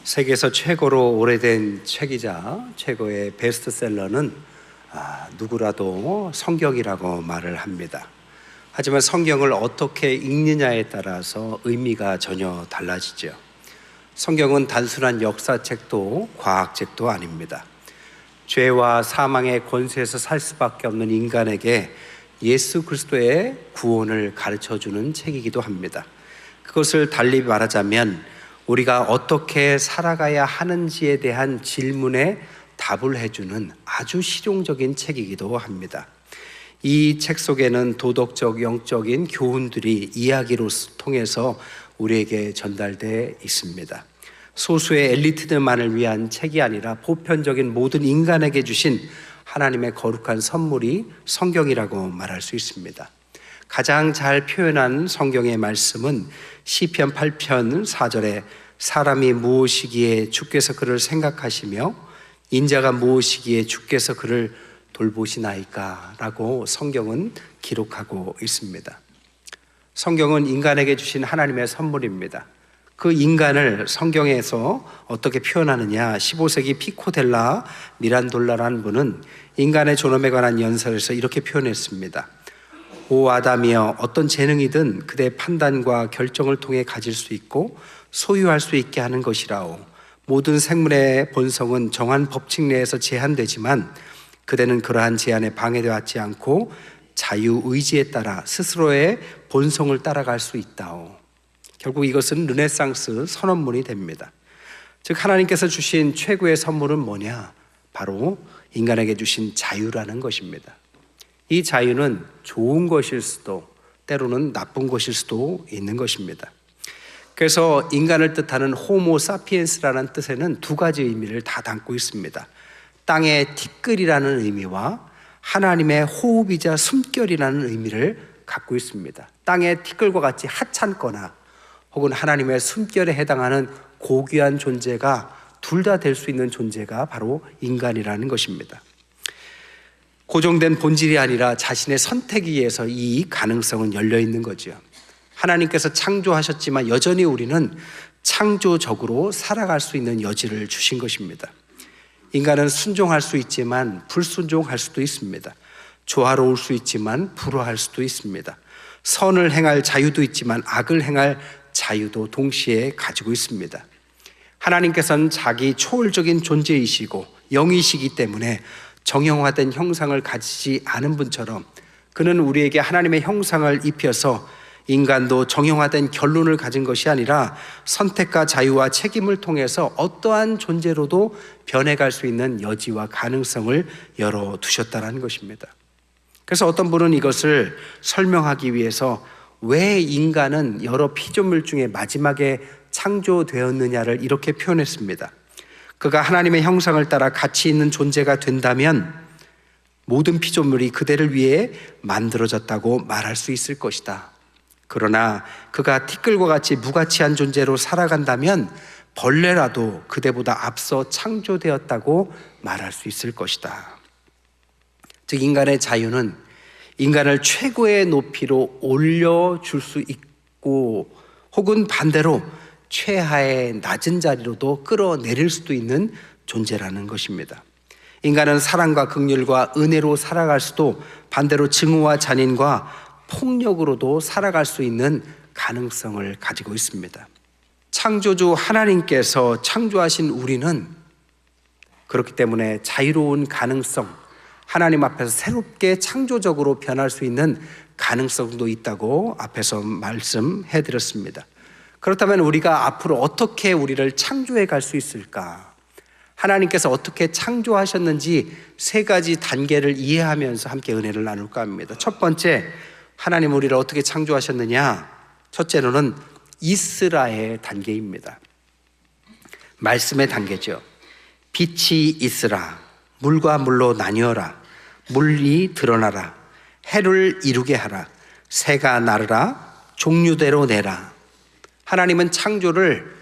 세계에서 최고로 오래된 책이자 최고의 베스트셀러는 누구라도 성경이라고 말을 합니다. 하지만 성경을 어떻게 읽느냐에 따라서 의미가 전혀 달라지죠. 성경은 단순한 역사책도 과학책도 아닙니다. 죄와 사망의 권세에서 살 수밖에 없는 인간에게 예수 그리스도의 구원을 가르쳐주는 책이기도 합니다. 그것을 달리 말하자면 우리가 어떻게 살아가야 하는지에 대한 질문에 답을 해주는 아주 실용적인 책이기도 합니다. 이 책 속에는 도덕적, 영적인 교훈들이 이야기로 통해서 우리에게 전달되어 있습니다. 소수의 엘리트들만을 위한 책이 아니라 보편적인 모든 인간에게 주신 하나님의 거룩한 선물이 성경이라고 말할 수 있습니다. 가장 잘 표현한 성경의 말씀은 시편 8편 4절에 사람이 무엇이기에 주께서 그를 생각하시며 인자가 무엇이기에 주께서 그를 돌보시나이까 라고 성경은 기록하고 있습니다. 성경은 인간에게 주신 하나님의 선물입니다. 그 인간을 성경에서 어떻게 표현하느냐, 15세기 피코델라 미란돌라라는 분은 인간의 존엄에 관한 연설에서 이렇게 표현했습니다. 오 아담이여, 어떤 재능이든 그대 판단과 결정을 통해 가질 수 있고 소유할 수 있게 하는 것이라오. 모든 생물의 본성은 정한 법칙 내에서 제한되지만 그대는 그러한 제한에 방해되지 않고 자유의지에 따라 스스로의 본성을 따라갈 수 있다오. 결국 이것은 르네상스 선언문이 됩니다. 즉 하나님께서 주신 최고의 선물은 뭐냐? 바로 인간에게 주신 자유라는 것입니다. 이 자유는 좋은 것일 수도 때로는 나쁜 것일 수도 있는 것입니다. 그래서 인간을 뜻하는 호모 사피엔스라는 뜻에는 두 가지 의미를 다 담고 있습니다. 땅의 티끌이라는 의미와 하나님의 호흡이자 숨결이라는 의미를 갖고 있습니다. 땅의 티끌과 같이 하찮거나 혹은 하나님의 숨결에 해당하는 고귀한 존재가 둘 다 될 수 있는 존재가 바로 인간이라는 것입니다. 고정된 본질이 아니라 자신의 선택에 의해서 이 가능성은 열려 있는 거죠. 하나님께서 창조하셨지만 여전히 우리는 창조적으로 살아갈 수 있는 여지를 주신 것입니다. 인간은 순종할 수 있지만 불순종할 수도 있습니다. 조화로울 수 있지만 불화할 수도 있습니다. 선을 행할 자유도 있지만 악을 행할 자유도 동시에 가지고 있습니다. 하나님께서는 자기 초월적인 존재이시고 영이시기 때문에 정형화된 형상을 가지지 않은 분처럼 그는 우리에게 하나님의 형상을 입혀서 인간도 정형화된 결론을 가진 것이 아니라 선택과 자유와 책임을 통해서 어떠한 존재로도 변해갈 수 있는 여지와 가능성을 열어두셨다는 것입니다. 그래서 어떤 분은 이것을 설명하기 위해서 왜 인간은 여러 피조물 중에 마지막에 창조되었느냐를 이렇게 표현했습니다. 그가 하나님의 형상을 따라 가치 있는 존재가 된다면 모든 피조물이 그대를 위해 만들어졌다고 말할 수 있을 것이다. 그러나 그가 티끌과 같이 무가치한 존재로 살아간다면 벌레라도 그대보다 앞서 창조되었다고 말할 수 있을 것이다. 즉 인간의 자유는 인간을 최고의 높이로 올려줄 수 있고 혹은 반대로 최하의 낮은 자리로도 끌어내릴 수도 있는 존재라는 것입니다. 인간은 사랑과 긍휼과 은혜로 살아갈 수도 반대로 증오와 잔인과 폭력으로도 살아갈 수 있는 가능성을 가지고 있습니다. 창조주 하나님께서 창조하신 우리는 그렇기 때문에 자유로운 가능성, 하나님 앞에서 새롭게 창조적으로 변할 수 있는 가능성도 있다고 앞에서 말씀해 드렸습니다. 그렇다면 우리가 앞으로 어떻게 우리를 창조해 갈 수 있을까? 하나님께서 어떻게 창조하셨는지 세 가지 단계를 이해하면서 함께 은혜를 나눌까 합니다. 첫 번째, 하나님 우리를 어떻게 창조하셨느냐? 첫째로는 이스라의 단계입니다. 말씀의 단계죠. 빛이 있으라, 물과 물로 나뉘어라, 물이 드러나라, 해를 이루게 하라, 새가 나르라, 종류대로 내라. 하나님은 창조를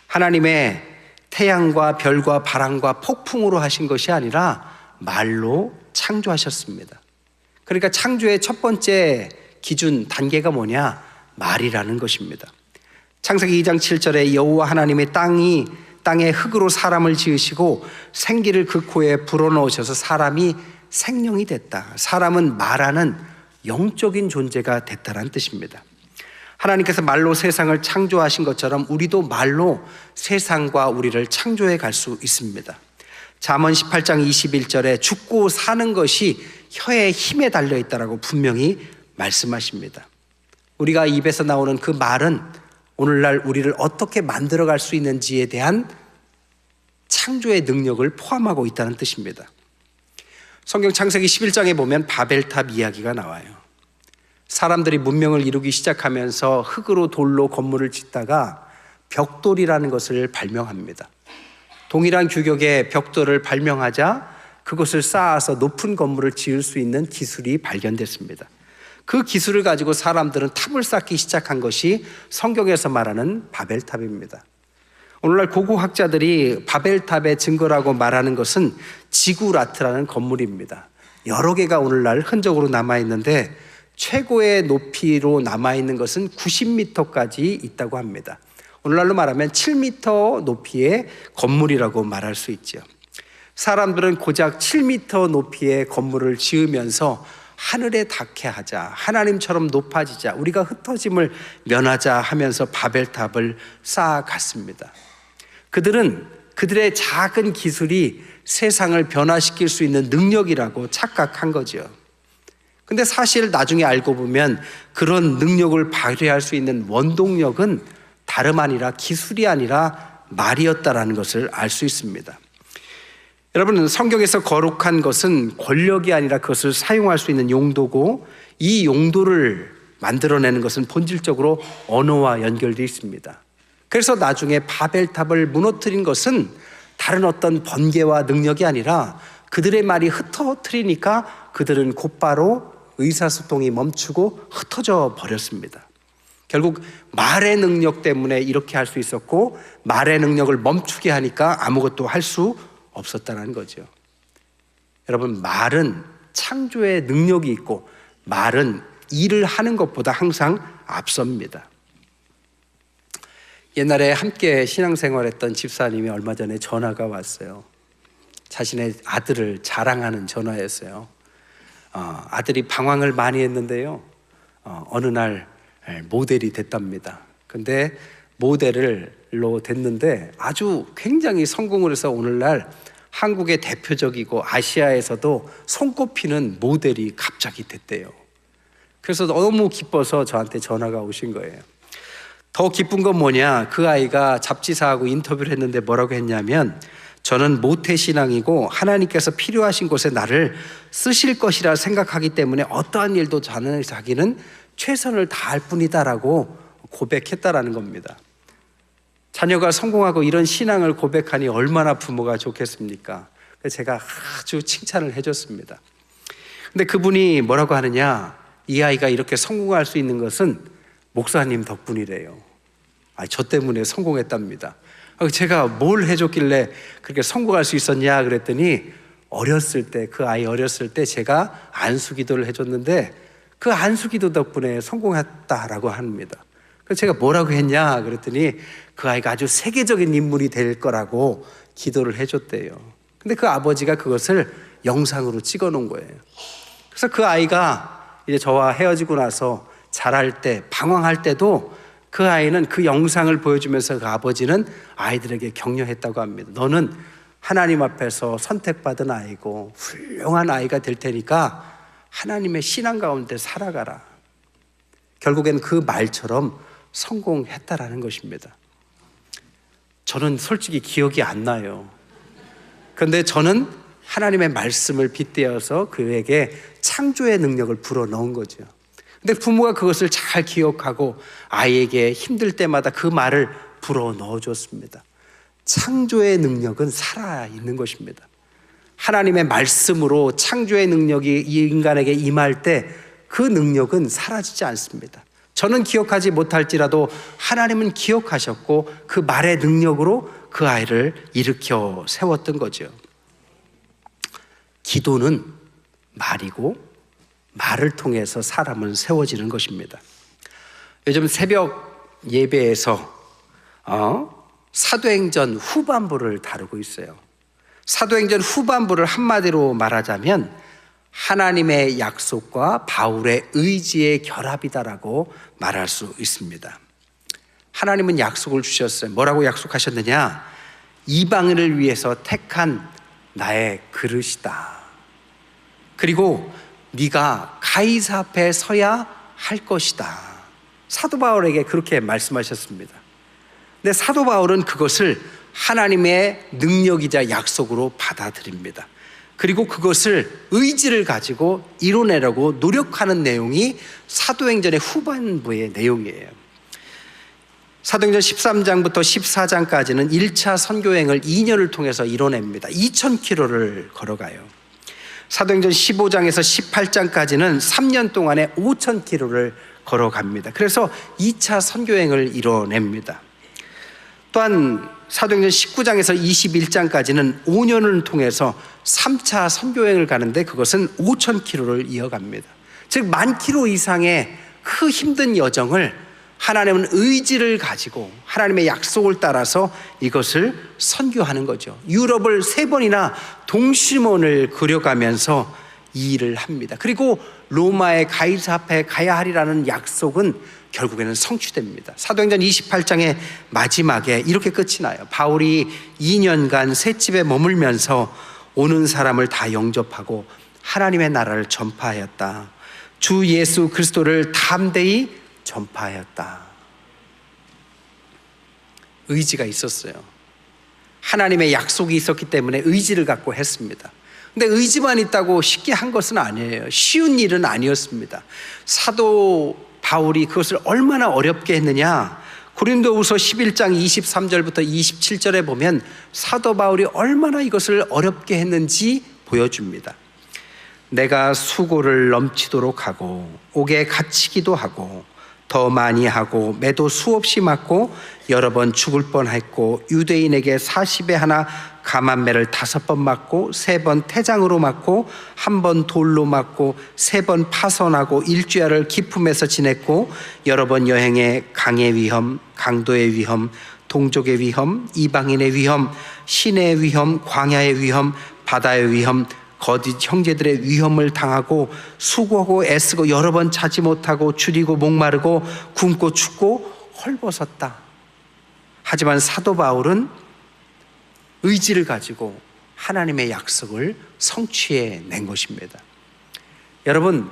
하나님의 태양과 별과 바람과 폭풍으로 하신 것이 아니라 말로 창조하셨습니다. 그러니까 창조의 첫 번째 기준 단계가 뭐냐? 말이라는 것입니다. 창세기 2장 7절에 여호와 하나님의 땅이 땅에 흙으로 사람을 지으시고 생기를 그 코에 불어넣으셔서 사람이 생명이 됐다. 사람은 말하는 영적인 존재가 됐다는 뜻입니다. 하나님께서 말로 세상을 창조하신 것처럼 우리도 말로 세상과 우리를 창조해 갈 수 있습니다. 잠언 18장 21절에 죽고 사는 것이 혀의 힘에 달려있다라고 분명히 말씀하십니다. 우리가 입에서 나오는 그 말은 오늘날 우리를 어떻게 만들어갈 수 있는지에 대한 창조의 능력을 포함하고 있다는 뜻입니다. 성경 창세기 11장에 보면 바벨탑 이야기가 나와요. 사람들이 문명을 이루기 시작하면서 흙으로 돌로 건물을 짓다가 벽돌이라는 것을 발명합니다. 동일한 규격의 벽돌을 발명하자 그것을 쌓아서 높은 건물을 지을 수 있는 기술이 발견됐습니다. 그 기술을 가지고 사람들은 탑을 쌓기 시작한 것이 성경에서 말하는 바벨탑입니다. 오늘날 고고학자들이 바벨탑의 증거라고 말하는 것은 지구라트라는 건물입니다. 여러 개가 오늘날 흔적으로 남아있는데 최고의 높이로 남아있는 것은 90m까지 있다고 합니다. 오늘날로 말하면 7m 높이의 건물이라고 말할 수 있죠. 사람들은 고작 7m 높이의 건물을 지으면서 하늘에 닿게 하자, 하나님처럼 높아지자, 우리가 흩어짐을 면하자 하면서 바벨탑을 쌓아갔습니다. 그들은 그들의 작은 기술이 세상을 변화시킬 수 있는 능력이라고 착각한 거죠. 근데 사실 나중에 알고 보면 그런 능력을 발휘할 수 있는 원동력은 다름 아니라 기술이 아니라 말이었다라는 것을 알 수 있습니다. 여러분, 성경에서 거룩한 것은 권력이 아니라 그것을 사용할 수 있는 용도고, 이 용도를 만들어내는 것은 본질적으로 언어와 연결되어 있습니다. 그래서 나중에 바벨탑을 무너뜨린 것은 다른 어떤 번개와 능력이 아니라 그들의 말이 흩어뜨리니까 그들은 곧바로 의사소통이 멈추고 흩어져 버렸습니다. 결국 말의 능력 때문에 이렇게 할 수 있었고, 말의 능력을 멈추게 하니까 아무것도 할 수 없었다는 거죠. 여러분, 말은 창조의 능력이 있고 말은 일을 하는 것보다 항상 앞섭니다. 옛날에 함께 신앙생활했던 집사님이 얼마 전에 전화가 왔어요. 자신의 아들을 자랑하는 전화였어요. 아들이 방황을 많이 했는데요, 어느 날 모델이 됐답니다. 근데 모델로 됐는데 아주 굉장히 성공을 해서 오늘날 한국의 대표적이고 아시아에서도 손꼽히는 모델이 갑자기 됐대요. 그래서 너무 기뻐서 저한테 전화가 오신 거예요. 더 기쁜 건 뭐냐, 그 아이가 잡지사하고 인터뷰를 했는데 뭐라고 했냐면, 저는 모태신앙이고 하나님께서 필요하신 곳에 나를 쓰실 것이라 생각하기 때문에 어떠한 일도 자기는 최선을 다할 뿐이다라고 고백했다라는 겁니다. 자녀가 성공하고 이런 신앙을 고백하니 얼마나 부모가 좋겠습니까? 그래서 제가 아주 칭찬을 해줬습니다. 근데 그분이 뭐라고 하느냐, 이 아이가 이렇게 성공할 수 있는 것은 목사님 덕분이래요. 저 때문에 성공했답니다. 제가 뭘 해줬길래 그렇게 성공할 수 있었냐 그랬더니, 어렸을 때, 그 아이 어렸을 때 제가 안수기도를 해줬는데 그 안수기도 덕분에 성공했다라고 합니다. 그래서 제가 뭐라고 했냐 그랬더니 그 아이가 아주 세계적인 인물이 될 거라고 기도를 해줬대요. 근데 그 아버지가 그것을 영상으로 찍어 놓은 거예요. 그래서 그 아이가 이제 저와 헤어지고 나서 자랄 때, 방황할 때도 그 아이는 그 영상을 보여주면서 그 아버지는 아이들에게 격려했다고 합니다. 너는 하나님 앞에서 선택받은 아이고 훌륭한 아이가 될 테니까 하나님의 신앙 가운데 살아가라. 결국엔 그 말처럼 성공했다라는 것입니다. 저는 솔직히 기억이 안 나요. 그런데 저는 하나님의 말씀을 빗대어서 그에게 창조의 능력을 불어넣은 거죠. 근데 부모가 그것을 잘 기억하고 아이에게 힘들 때마다 그 말을 불어넣어 줬습니다. 창조의 능력은 살아있는 것입니다. 하나님의 말씀으로 창조의 능력이 이 인간에게 임할 때 그 능력은 사라지지 않습니다. 저는 기억하지 못할지라도 하나님은 기억하셨고 그 말의 능력으로 그 아이를 일으켜 세웠던 거죠. 기도는 말이고 말을 통해서 사람은 세워지는 것입니다. 요즘 새벽 예배에서 사도행전 후반부를 다루고 있어요. 사도행전 후반부를 한마디로 말하자면 하나님의 약속과 바울의 의지의 결합이다라고 말할 수 있습니다. 하나님은 약속을 주셨어요. 뭐라고 약속하셨느냐? 이방인을 위해서 택한 나의 그릇이다. 그리고 네가 가이사 앞에 서야 할 것이다. 사도 바울에게 그렇게 말씀하셨습니다. 근데 사도 바울은 그것을 하나님의 능력이자 약속으로 받아들입니다. 그리고 그것을 의지를 가지고 이뤄내려고 노력하는 내용이 사도행전의 후반부의 내용이에요. 사도행전 13장부터 14장까지는 1차 선교행을 2년을 통해서 이뤄냅니다. 2,000km를 걸어가요. 사도행전 15장에서 18장까지는 3년 동안에 5,000km를 걸어갑니다. 그래서 2차 선교행을 이뤄냅니다. 또한 사도행전 19장에서 21장까지는 5년을 통해서 3차 선교행을 가는데 그것은 5,000km를 이어갑니다. 즉 10,000km 이상의 그 힘든 여정을 하나님은 의지를 가지고 하나님의 약속을 따라서 이것을 선교하는 거죠. 유럽을 3번이나 동시몬을 그려가면서 이 일을 합니다. 그리고 로마의 가이사 앞에 가야 하리라는 약속은 결국에는 성취됩니다. 사도행전 28장의 마지막에 이렇게 끝이 나요. 바울이 2년간 셋집에 머물면서 오는 사람을 다 영접하고 하나님의 나라를 전파하였다. 주 예수 그리스도를 담대히 전파하였다. 의지가 있었어요. 하나님의 약속이 있었기 때문에 의지를 갖고 했습니다. 근데 의지만 있다고 쉽게 한 것은 아니에요. 쉬운 일은 아니었습니다. 사도 바울이 그것을 얼마나 어렵게 했느냐, 고린도후서 11장 23절부터 27절에 보면 사도 바울이 얼마나 이것을 어렵게 했는지 보여줍니다. 내가 수고를 넘치도록 하고 옥에 갇히기도 하고 더 많이 하고 매도 수없이 맞고 여러 번 죽을 뻔했고 유대인에게 40에 하나 감한매를 5번 맞고 3번 태장으로 맞고 1번 돌로 맞고 3번 파선하고 일주야를 기품에서 지냈고 여러 번 여행에 강의 위험, 강도의 위험, 동족의 위험, 이방인의 위험, 신의 위험, 광야의 위험, 바다의 위험, 거짓 형제들의 위험을 당하고 수고하고 애쓰고 여러 번 자지 못하고 줄이고 목마르고 굶고 춥고 헐벗었다. 하지만 사도 바울은 의지를 가지고 하나님의 약속을 성취해낸 것입니다. 여러분,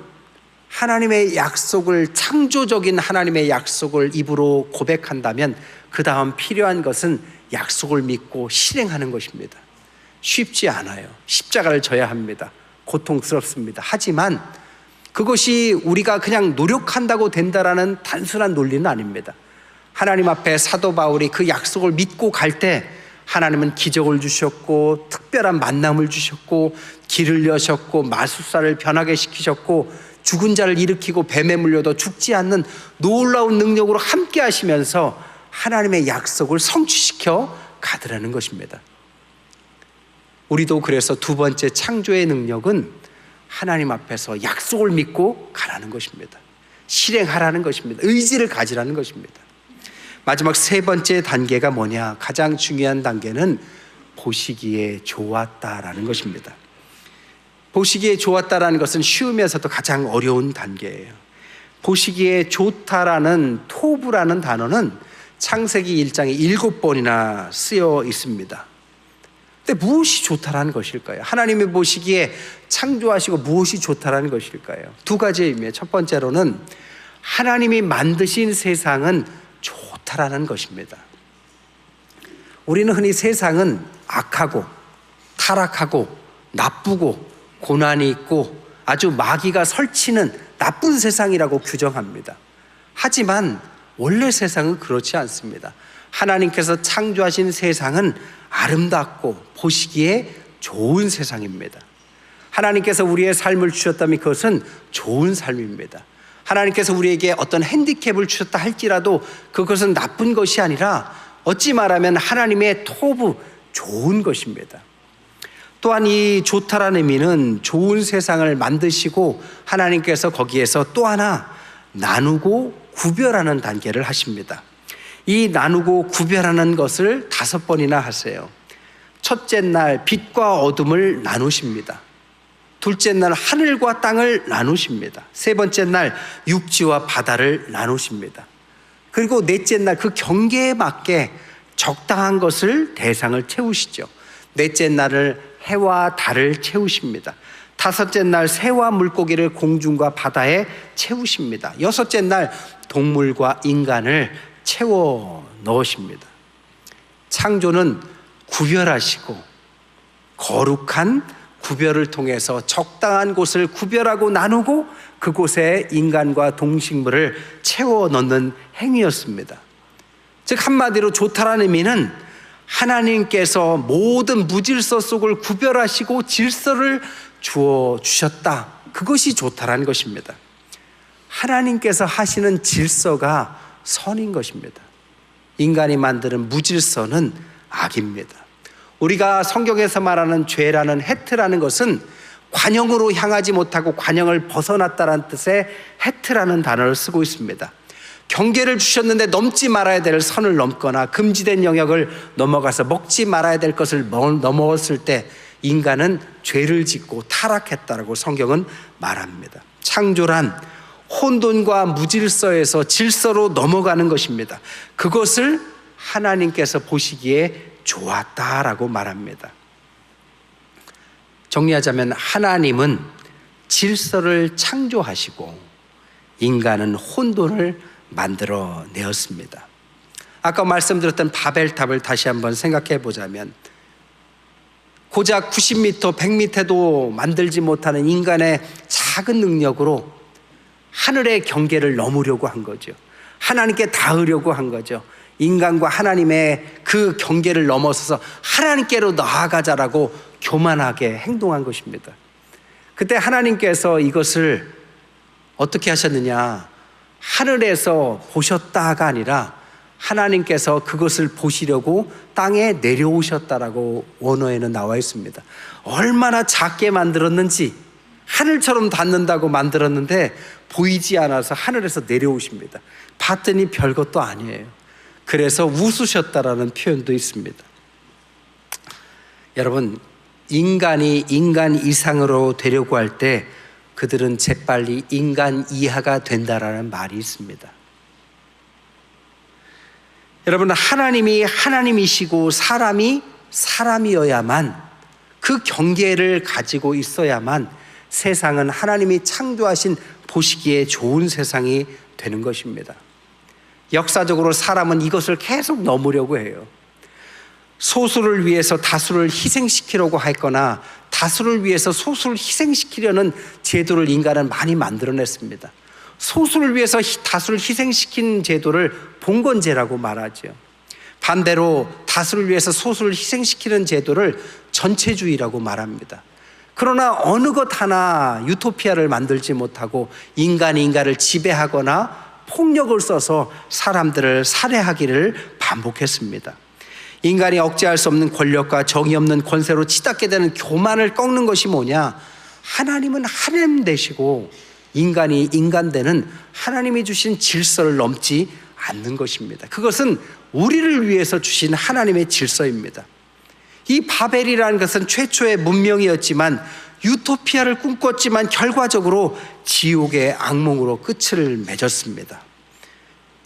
하나님의 약속을, 창조적인 하나님의 약속을 입으로 고백한다면 그 다음 필요한 것은 약속을 믿고 실행하는 것입니다. 쉽지 않아요. 십자가를 져야 합니다. 고통스럽습니다. 하지만 그것이 우리가 그냥 노력한다고 된다라는 단순한 논리는 아닙니다. 하나님 앞에 사도 바울이 그 약속을 믿고 갈 때 하나님은 기적을 주셨고 특별한 만남을 주셨고 길을 여셨고 마술사를 변하게 시키셨고 죽은 자를 일으키고 뱀에 물려도 죽지 않는 놀라운 능력으로 함께 하시면서 하나님의 약속을 성취시켜 가더라는 것입니다. 우리도 그래서 두 번째 창조의 능력은 하나님 앞에서 약속을 믿고 가라는 것입니다. 실행하라는 것입니다. 의지를 가지라는 것입니다. 마지막 3번째 단계가 뭐냐? 가장 중요한 단계는 보시기에 좋았다라는 것입니다. 보시기에 좋았다라는 것은 쉬우면서도 가장 어려운 단계예요. 보시기에 좋다라는 토부라는 단어는 창세기 1장에 7번이나 쓰여 있습니다. 근데 무엇이 좋다라는 것일까요? 하나님이 보시기에 창조하시고 무엇이 좋다라는 것일까요? 2가지의 의미예요. 첫 번째로는 하나님이 만드신 세상은 좋다라는 것입니다. 우리는 흔히 세상은 악하고 타락하고 나쁘고 고난이 있고 아주 마귀가 설치는 나쁜 세상이라고 규정합니다. 하지만 원래 세상은 그렇지 않습니다. 하나님께서 창조하신 세상은 아름답고 보시기에 좋은 세상입니다. 하나님께서 우리의 삶을 주셨다면 그것은 좋은 삶입니다. 하나님께서 우리에게 어떤 핸디캡을 주셨다 할지라도 그것은 나쁜 것이 아니라 어찌 말하면 하나님의 토부, 좋은 것입니다. 또한 이 좋다라는 의미는 좋은 세상을 만드시고 하나님께서 거기에서 또 하나 나누고 구별하는 단계를 하십니다. 이 나누고 구별하는 것을 5번이나 하세요. 첫째 날 빛과 어둠을 나누십니다. 둘째 날 하늘과 땅을 나누십니다. 세 번째 날 육지와 바다를 나누십니다. 그리고 넷째 날 그 경계에 맞게 적당한 것을 대상을 채우시죠. 넷째 날을 해와 달을 채우십니다. 다섯째 날 새와 물고기를 공중과 바다에 채우십니다. 여섯째 날 동물과 인간을 채워 넣으십니다. 창조는 구별하시고 거룩한 구별을 통해서 적당한 곳을 구별하고 나누고 그곳에 인간과 동식물을 채워 넣는 행위였습니다. 즉 한마디로 좋다라는 의미는 하나님께서 모든 무질서 속을 구별하시고 질서를 주어 주셨다. 그것이 좋다라는 것입니다. 하나님께서 하시는 질서가 선인 것입니다. 인간이 만드는 무질서는 악입니다. 우리가 성경에서 말하는 죄라는 해트라는 것은 관영으로 향하지 못하고 관영을 벗어났다는 뜻의 해트라는 단어를 쓰고 있습니다. 경계를 주셨는데 넘지 말아야 될 선을 넘거나 금지된 영역을 넘어가서 먹지 말아야 될 것을 넘어갔을 때 인간은 죄를 짓고 타락했다라고 성경은 말합니다. 창조란 혼돈과 무질서에서 질서로 넘어가는 것입니다. 그것을 하나님께서 보시기에 좋았다라고 말합니다. 정리하자면 하나님은 질서를 창조하시고 인간은 혼돈을 만들어 내었습니다. 아까 말씀드렸던 바벨탑을 다시 한번 생각해 보자면 고작 90m, 100m도 만들지 못하는 인간의 작은 능력으로 하늘의 경계를 넘으려고 한 거죠. 하나님께 닿으려고 한 거죠. 인간과 하나님의 그 경계를 넘어서서 하나님께로 나아가자라고 교만하게 행동한 것입니다. 그때 하나님께서 이것을 어떻게 하셨느냐? 하늘에서 보셨다가 아니라 하나님께서 그것을 보시려고 땅에 내려오셨다라고 원어에는 나와 있습니다. 얼마나 작게 만들었는지 하늘처럼 닿는다고 만들었는데 보이지 않아서 하늘에서 내려오십니다. 봤더니 별것도 아니에요. 그래서 웃으셨다라는 표현도 있습니다. 여러분, 인간이 인간 이상으로 되려고 할 때 그들은 재빨리 인간 이하가 된다라는 말이 있습니다. 여러분, 하나님이 하나님이시고 사람이 사람이어야만 그 경계를 가지고 있어야만 세상은 하나님이 창조하신 보시기에 좋은 세상이 되는 것입니다. 역사적으로 사람은 이것을 계속 넘으려고 해요. 소수를 위해서 다수를 희생시키려고 했거나 다수를 위해서 소수를 희생시키려는 제도를 인간은 많이 만들어냈습니다. 소수를 위해서 다수를 희생시킨 제도를 봉건제라고 말하죠. 반대로 다수를 위해서 소수를 희생시키는 제도를 전체주의라고 말합니다. 그러나 어느 것 하나 유토피아를 만들지 못하고 인간이 인간을 지배하거나 폭력을 써서 사람들을 살해하기를 반복했습니다. 인간이 억제할 수 없는 권력과 정의 없는 권세로 치닫게 되는 교만을 꺾는 것이 뭐냐? 하나님은 하나님 되시고 인간이 인간 되는 하나님이 주신 질서를 넘지 않는 것입니다. 그것은 우리를 위해서 주신 하나님의 질서입니다. 이 바벨이라는 것은 최초의 문명이었지만 유토피아를 꿈꿨지만 결과적으로 지옥의 악몽으로 끝을 맺었습니다.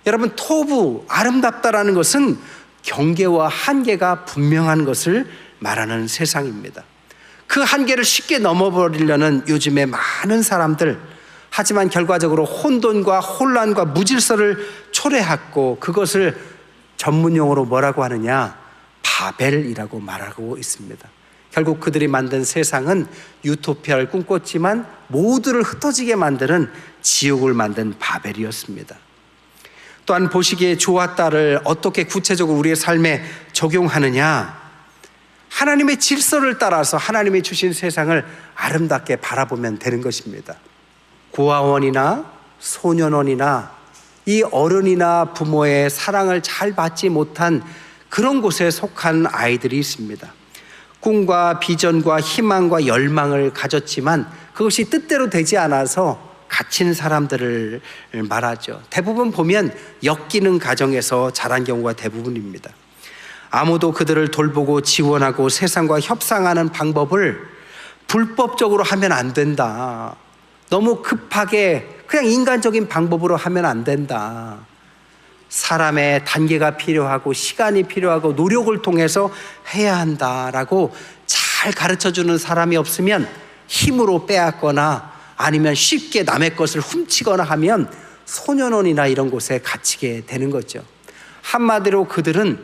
여러분, 토부, 아름답다라는 것은 경계와 한계가 분명한 것을 말하는 세상입니다. 그 한계를 쉽게 넘어버리려는 요즘의 많은 사람들, 하지만 결과적으로 혼돈과 혼란과 무질서를 초래했고 그것을 전문용어로 뭐라고 하느냐? 바벨이라고 말하고 있습니다. 결국 그들이 만든 세상은 유토피아를 꿈꿨지만 모두를 흩어지게 만드는 지옥을 만든 바벨이었습니다. 또한 보시기에 좋았다를 어떻게 구체적으로 우리의 삶에 적용하느냐? 하나님의 질서를 따라서 하나님이 주신 세상을 아름답게 바라보면 되는 것입니다. 고아원이나 소년원이나 이 어른이나 부모의 사랑을 잘 받지 못한 그런 곳에 속한 아이들이 있습니다. 꿈과 비전과 희망과 열망을 가졌지만 그것이 뜻대로 되지 않아서 갇힌 사람들을 말하죠. 대부분 보면 역기능 가정에서 자란 경우가 대부분입니다. 아무도 그들을 돌보고 지원하고 세상과 협상하는 방법을 불법적으로 하면 안 된다. 너무 급하게 그냥 인간적인 방법으로 하면 안 된다. 사람의 단계가 필요하고 시간이 필요하고 노력을 통해서 해야 한다라고 잘 가르쳐주는 사람이 없으면 힘으로 빼앗거나 아니면 쉽게 남의 것을 훔치거나 하면 소년원이나 이런 곳에 갇히게 되는 거죠. 한마디로 그들은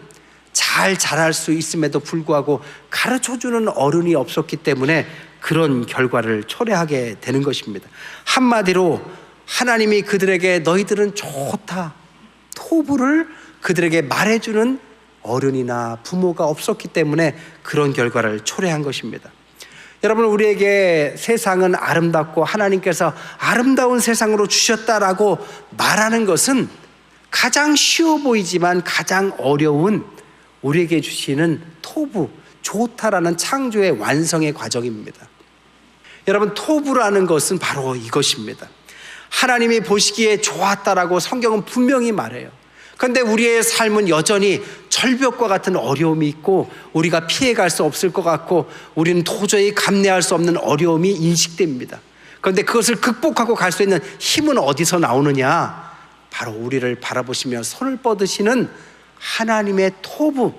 잘 자랄 수 있음에도 불구하고 가르쳐주는 어른이 없었기 때문에 그런 결과를 초래하게 되는 것입니다. 한마디로 하나님이 그들에게 너희들은 좋다, 토부를 그들에게 말해주는 어른이나 부모가 없었기 때문에 그런 결과를 초래한 것입니다. 여러분, 우리에게 세상은 아름답고 하나님께서 아름다운 세상으로 주셨다라고 말하는 것은 가장 쉬워 보이지만 가장 어려운 우리에게 주시는 토부, 좋다라는 창조의 완성의 과정입니다. 여러분, 토부라는 것은 바로 이것입니다. 하나님이 보시기에 좋았다라고 성경은 분명히 말해요. 그런데 우리의 삶은 여전히 절벽과 같은 어려움이 있고 우리가 피해갈 수 없을 것 같고 우리는 도저히 감내할 수 없는 어려움이 인식됩니다. 그런데 그것을 극복하고 갈 수 있는 힘은 어디서 나오느냐? 바로 우리를 바라보시며 손을 뻗으시는 하나님의 토부,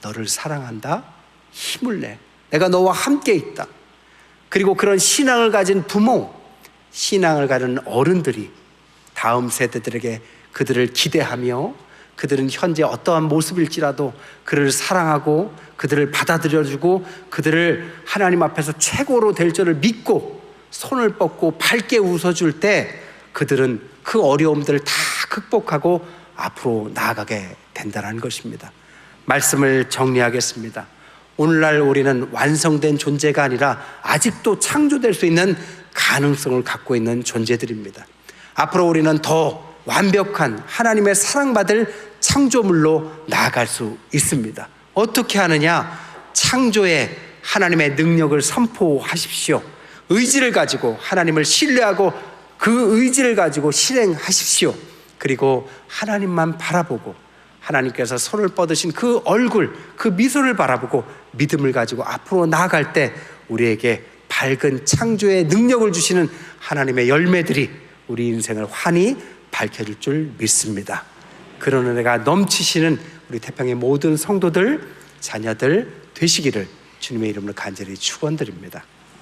너를 사랑한다, 힘을 내, 내가 너와 함께 있다. 그리고 그런 신앙을 가진 부모, 신앙을 가진 어른들이 다음 세대들에게 그들을 기대하며 그들은 현재 어떠한 모습일지라도 그를 사랑하고 그들을 받아들여주고 그들을 하나님 앞에서 최고로 될 줄을 믿고 손을 뻗고 밝게 웃어줄 때 그들은 그 어려움들을 다 극복하고 앞으로 나아가게 된다는 것입니다. 말씀을 정리하겠습니다. 오늘날 우리는 완성된 존재가 아니라 아직도 창조될 수 있는 가능성을 갖고 있는 존재들입니다. 앞으로 우리는 더 완벽한 하나님의 사랑받을 창조물로 나아갈 수 있습니다. 어떻게 하느냐? 창조의 하나님의 능력을 선포하십시오. 의지를 가지고 하나님을 신뢰하고 그 의지를 가지고 실행하십시오. 그리고 하나님만 바라보고 하나님께서 손을 뻗으신 그 얼굴, 그 미소를 바라보고 믿음을 가지고 앞으로 나아갈 때 우리에게 밝은 창조의 능력을 주시는 하나님의 열매들이 우리 인생을 환히 밝혀줄 줄 믿습니다. 그런 은혜가 넘치시는 우리 태평의 모든 성도들, 자녀들 되시기를 주님의 이름으로 간절히 축원드립니다.